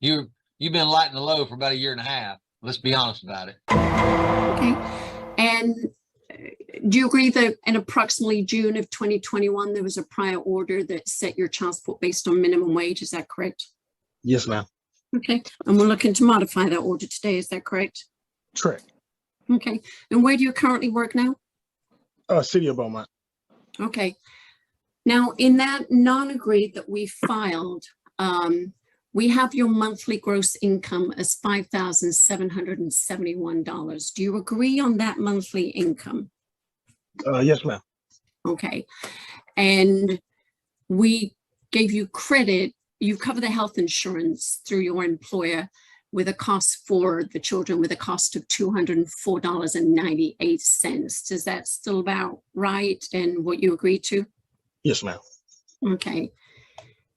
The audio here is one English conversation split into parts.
You've been lighting the load for about a year and a half. Let's be honest about it. Okay. And do you agree that in approximately June of 2021, there was a prior order that set your child support based on minimum wage? Is that correct? Yes, ma'am. Okay. And we're looking to modify that order today. Is that correct? Correct. Okay. And where do you currently work now? City of Beaumont. Okay. Now, in that non-agreed that we filed, we have your monthly gross income as $5,771. Do you agree on that monthly income? Yes, ma'am. Okay. And we gave you credit. You cover the health insurance through your employer with a cost for the children with a cost of $204.98. Is that still about right and what you agreed to? Yes, ma'am. Okay.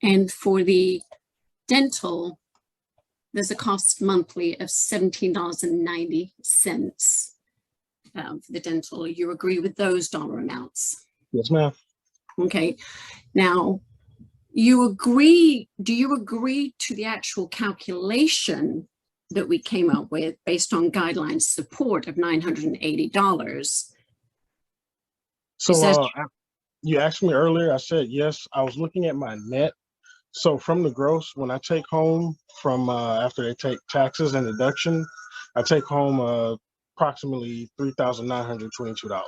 And for the dental, there's a cost monthly of $17.90 for the dental. You agree with those dollar amounts? Yes, ma'am. Okay. Now, do you agree to the actual calculation that we came up with based on Guideline Support of $980? So you asked me earlier, I said yes. I was looking at my net. So from the gross, when I take home from after they take taxes and deduction, I take home approximately $3,922.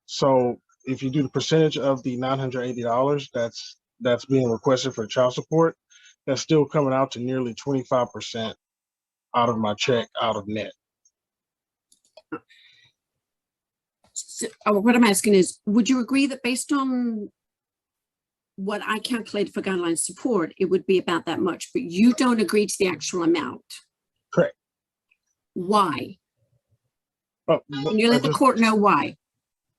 So if you do the percentage of the $980 that's being requested for child support, that's still coming out to nearly 25% out of my check, out of net. So, what I'm asking is, would you agree that based on what I calculated for Guideline Support, it would be about that much, but you don't agree to the actual amount? Correct. Why? Oh, Can you let the court know why?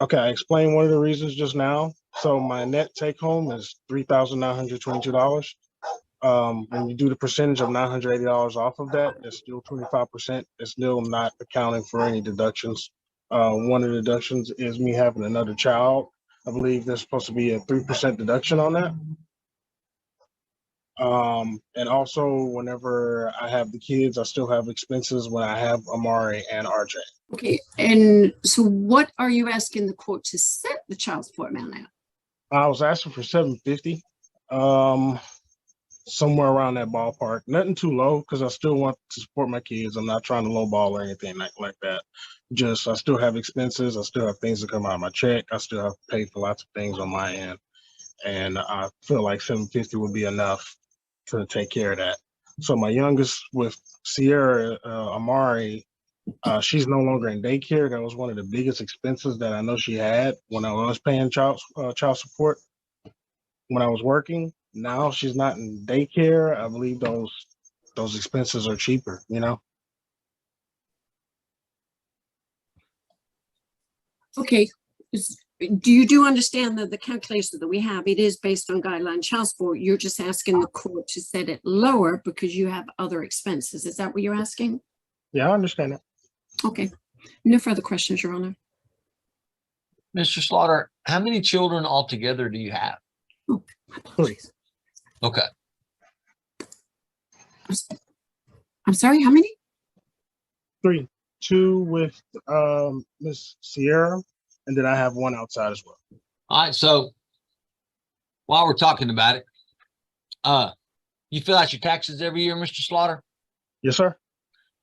Okay, I explained one of the reasons just now. So my net take home is $3,922. When you do the percentage of $980 off of that, it's still 25%. It's still not accounting for any deductions. One of the deductions is me having another child. I believe there's supposed to be a 3% deduction on that. And also whenever I have the kids, I still have expenses when I have Amari and RJ. Okay, and so what are you asking the court to set the child support amount at? I was asking for $750, somewhere around that ballpark. Nothing too low because I still want to support my kids. I'm not trying to lowball or anything like that. Just I still have expenses. I still have things that come out of my check. I still have to pay for lots of things on my end, and I feel like $750 would be enough to take care of that. So my youngest with Sierra, Amari, she's no longer in daycare. That was one of the biggest expenses that I know she had when I was paying child support when I was working. Now she's not in daycare. I believe those expenses are cheaper, you know? Okay. Do you understand that the calculation that we have, it is based on Guideline child support? You're just asking the court to set it lower because you have other expenses. Is that what you're asking? Yeah, I understand that. Okay. No further questions, Your Honor. Mr. Slaughter, how many children altogether do you have? Oh, my apologies. Okay. I'm sorry, how many? 3. 2 with Miss Sierra, and then I have one outside as well. All right, so while we're talking about it, you fill out your taxes every year, Mr. Slaughter? Yes, sir.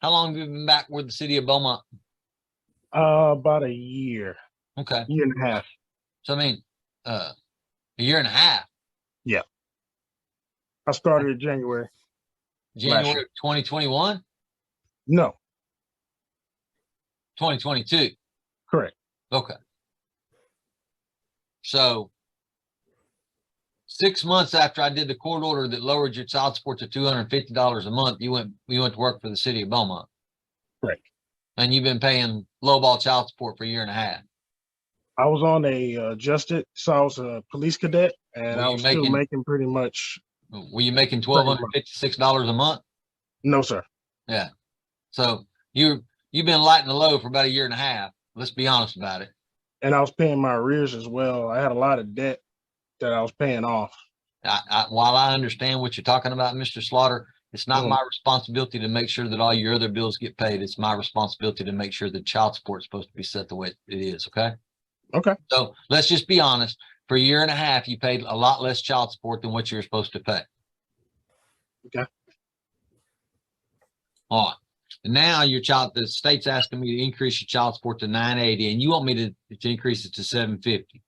How long have you been back with the city of Beaumont? About a year. Okay. Year and a half. So I mean, a year and a half. Yeah. I started in January. January 2021? No. 2022. Correct. Okay. So 6 months after I did the court order that lowered your child support to $250 a month, you went to work for the city of Beaumont. Correct. And you've been paying lowball child support for a year and a half. I was on a adjusted, so I was a police cadet, and I was still making pretty much. Were you making $1,256 a month? No, sir. Yeah. So you've been lighting the load for about a year and a half. Let's be honest about it. And I was paying my arrears as well. I had a lot of debt that I was paying off. While I understand what you're talking about, Mr. Slaughter, It's not Mhm. my responsibility to make sure that all your other bills get paid. It's my responsibility to make sure the child support is supposed to be set the way it is. Okay. Okay. So let's just be honest. For a year and a half, you paid a lot less child support than what you're supposed to pay. Okay. All right. And now the state's asking me to increase your child support to $980, and you want me to increase it to $750.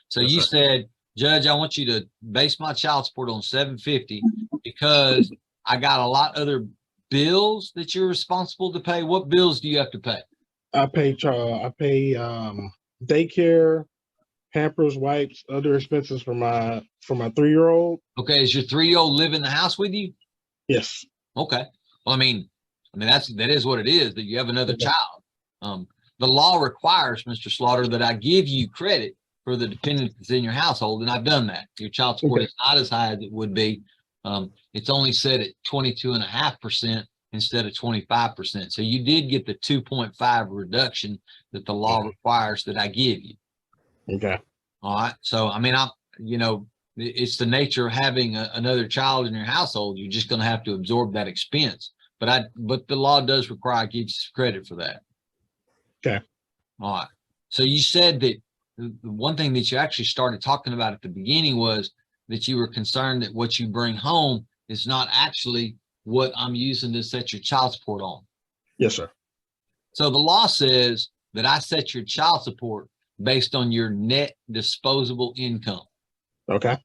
So Yes, you sir. said, Judge, I want you to base my child support on $750 because I got a lot other bills that you're responsible to pay. What bills do you have to pay? I pay daycare, Pampers, wipes, other expenses for my 3-year-old. Okay, is your 3-year-old live in the house with you? Yes. Okay. Well, I mean that is what it is, that you have another Okay. child. The law requires, Mr. Slaughter, that I give you credit for the dependents that's in your household, and I've done that. Your child support Okay. is not as high as it would be. It's only set at 22.5% instead of 25%. So you did get the 2.5 reduction that the law requires that I give you. Okay. All right. So, I mean, it's the nature of having another child in your household. You're just going to have to absorb that expense. But the law does require I give you some credit for that. Okay. All right. So you said that the one thing that you actually started talking about at the beginning was that you were concerned that what you bring home is not actually what I'm using to set your child support on. Yes, sir. So the law says that I set your child support based on your net disposable income. Okay.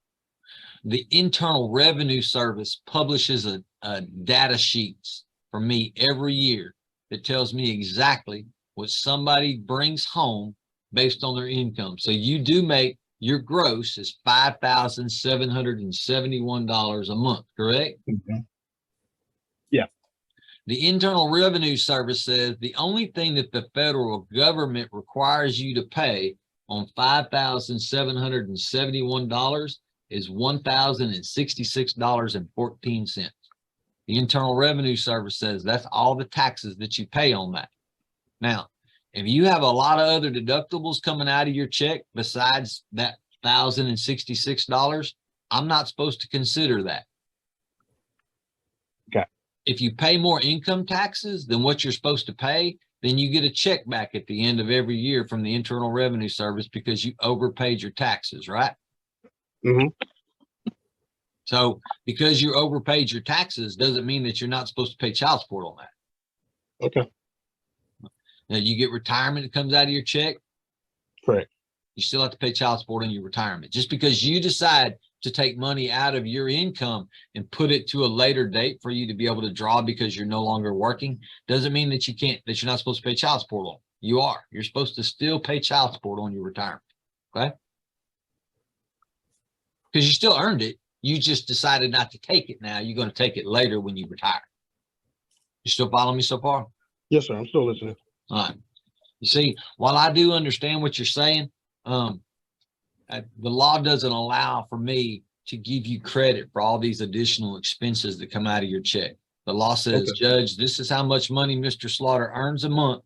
The Internal Revenue Service publishes a data sheets for me every year that tells me exactly what somebody brings home based on their income. So you do make your gross is $5,771 a month, correct? Okay. Yeah. The Internal Revenue Service says the only thing that the federal government requires you to pay on $5,771 is $1,066.14. The Internal Revenue Service says that's all the taxes that you pay on that. Now, if you have a lot of other deductibles coming out of your check besides that $1,066, I'm not supposed to consider that. Okay. If you pay more income taxes than what you're supposed to pay, then you get a check back at the end of every year from the Internal Revenue Service because you overpaid your taxes, right? Mm-hmm. So because you overpaid your taxes doesn't mean that you're not supposed to pay child support on that. Okay. Now you get retirement that comes out of your check, Correct. you still have to pay child support on your retirement. Just because you decide to take money out of your income and put it to a later date for you to be able to draw because you're no longer working doesn't mean that you're not supposed to pay child support on. You are. You're supposed to still pay child support on your retirement. Okay? Because you still earned it. You just decided not to take it now. You're going to take it later when you retire. You still follow me so far? Yes, sir. I'm still listening. All right. You see, while I do understand what you're saying, the law doesn't allow for me to give you credit for all these additional expenses that come out of your check. The law says, Okay. Judge, this is how much money Mr. Slaughter earns a month.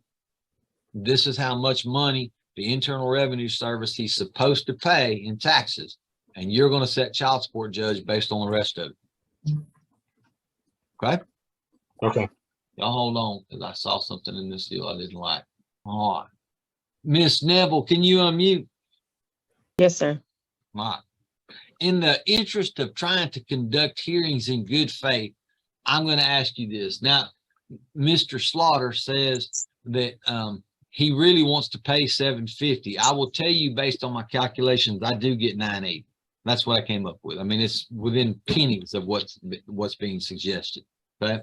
This is how much money the Internal Revenue Service he's supposed to pay in taxes. And you're going to set child support, Judge, based on the rest of it. Okay? Okay. Y'all hold on, because I saw something in this deal I didn't like. All right. Miss Neville, can you unmute? Yes, sir. All right. In the interest of trying to conduct hearings in good faith, I'm going to ask you this. Now, Mr. Slaughter says that he really wants to pay $750. I will tell you, based on my calculations, I do get $980. That's what I came up with. I mean, it's within pennies of what's being suggested. Okay.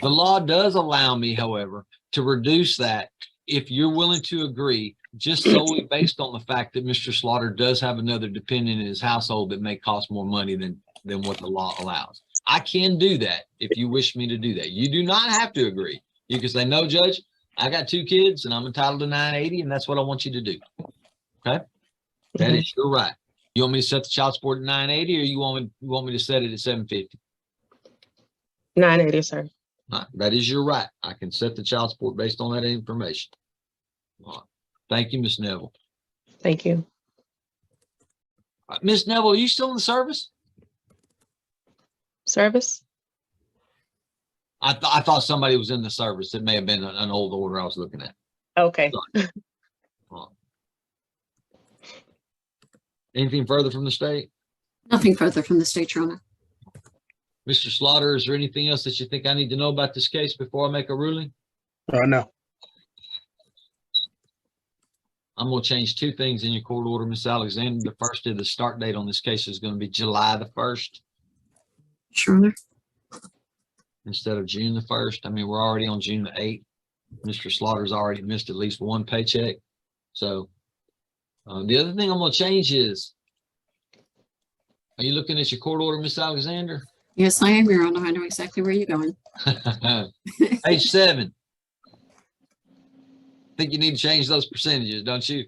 The law does allow me, however, to reduce that if you're willing to agree, just solely based on the fact that Mr. Slaughter does have another dependent in his household that may cost more money than what the law allows. I can do that if you wish me to do that. You do not have to agree. You can say, no, Judge, I got 2 kids and I'm entitled to $980, and that's what I want you to do. Okay? That is your right. You want me to set the child support at $980, or you want me to set it at $750? $980, sir. All right, that is your right. I can set the child support based on that information. All right. Thank you, Miss Neville. Thank you. Miss Neville, are you still in the service? Service? I thought somebody was in the service. It may have been an old order I was looking at. Okay. Anything further from the state? Nothing further from the state, Your Honor. Mr. Slaughter, is there anything else that you think I need to know about this case before I make a ruling? No. I'm gonna change two things in your court order, Ms. Alexander. The first is the start date on this case is gonna be July the 1st Sure, Honor. instead of June the 1st. I mean, we're already on June the 8th. Mr. Slaughter's already missed at least one paycheck. So the other thing I'm gonna change is, are you looking at your court order, Ms. Alexander? Yes, I am, Your Honor. I know exactly where you're going. Page 7. Think you need to change those percentages, don't you?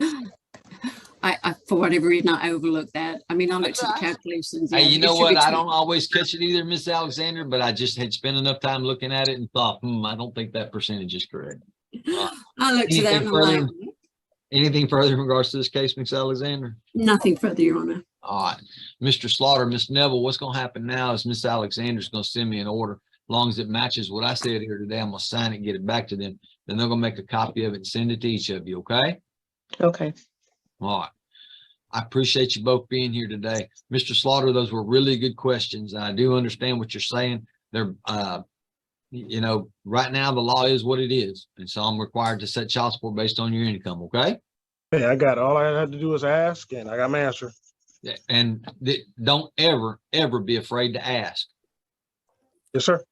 I for whatever reason, I overlooked that. I mean, I looked at the calculations. Hey, yeah, you it know should be what? I 20. don't always catch it either, Miss Alexander, but I just had spent enough time looking at it and thought, I don't think that percentage is correct. I looked at that Anything and I'm like, Anything further in regards to this case, Miss Alexander? nothing further, Your Honor. All right, Mr. Slaughter, Miss Neville, what's gonna happen now is Miss Alexander's gonna send me an order. As long as it matches what I said here today, I'm gonna sign it and get it back to them. Then they're gonna make a copy of it and send it to each of you, okay? Okay. All right. I appreciate you both being here today. Mr. Slaughter, those were really good questions. I do understand what you're saying. They're, you know, right now the law is what it is. And so I'm required to set child support based on your income, okay? Hey, I got it. All I had to do was ask and I got my answer. And don't ever be afraid to ask. Yes, sir.